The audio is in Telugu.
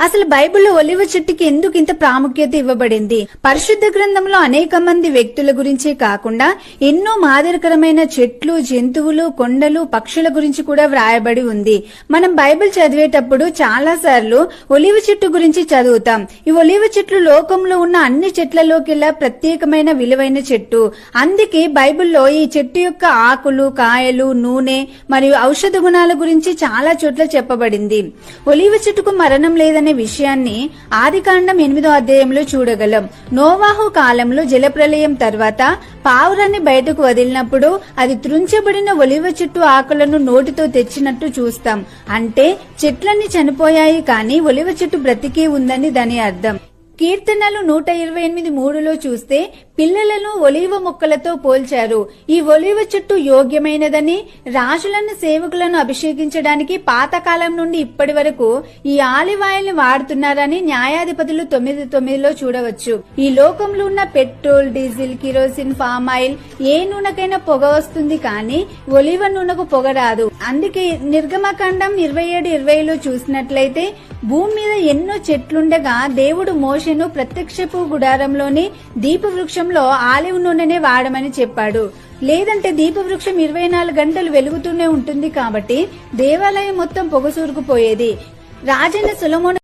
అసలు బైబిల్లో ఒలివ చెట్టుకి ఎందుకు ఇంత ప్రాముఖ్యత ఇవ్వబడింది? పరిశుద్ధ గ్రంథంలో అనేక మంది వ్యక్తుల గురించే కాకుండా ఎన్నో మాదిరికరమైన చెట్లు, జంతువులు, కొండలు, పక్షుల గురించి కూడా వ్రాయబడి ఉంది. మనం బైబిల్ చదివేటప్పుడు చాలా సార్లు ఒలివ చెట్టు గురించి చదువుతాం. ఈ ఒలివ చెట్లు లోకంలో ఉన్న అన్ని చెట్లలోకెల్లా ప్రత్యేకమైన విలువైన చెట్టు. అందుకే బైబిల్లో ఈ చెట్టు యొక్క ఆకులు, కాయలు, నూనె మరియు ఔషధ గుణాల గురించి చాలా చోట్ల చెప్పబడింది. ఒలివ చెట్టుకు మరణం లేదనే విషయాన్ని ఆదికాండం 8వ అధ్యాయంలో చూడగలం. నోవాహు కాలంలో జలప్రలయం తర్వాత పావురాన్ని బయటకు వదిలినప్పుడు అది త్రుంచబడిన ఒలివ చెట్టు ఆకులను నోటితో తెచ్చినట్టు చూస్తాం. అంటే చెట్లన్నీ చనిపోయాయి, కానీ ఒలివ చెట్టు బ్రతికే ఉందని దాని అర్థం. కీర్తనలు 128:3లో చూస్తే పిల్లలను ఒలివ మొక్కలతో పోల్చారు. ఈ ఒలివ చెట్టు యోగ్యమైనదని, రాజులను, సేవకులను అభిషేకించడానికి పాతకాలం నుండి ఇప్పటి వరకు ఈ ఆలివ్ ఆయిల్ ని వాడుతున్నారని న్యాయాధిపతులు 9:9లో చూడవచ్చు. ఈ లోకంలో ఉన్న petrol, diesel, kerosene, palm oil ఏ నూనెకైనా పొగ వస్తుంది, కానీ ఒలివ నూనెకు పొగ రాదు. అందుకే నిర్గమకాండం 27:20లో చూసినట్లయితే భూమి మీద ఎన్నో చెట్లుండగా దేవుడు మోషేను ప్రత్యక్షపు గుడారంలోని దీపవృక్షంలో ఆలివ్ నూనెనే వాడమని చెప్పాడు. లేదంటే దీపవృక్షం 24 గంటలు వెలుగుతూనే ఉంటుంది, కాబట్టి దేవాలయం మొత్తం పొగసూరుకుపోయేది. రాజైన సొలొమోను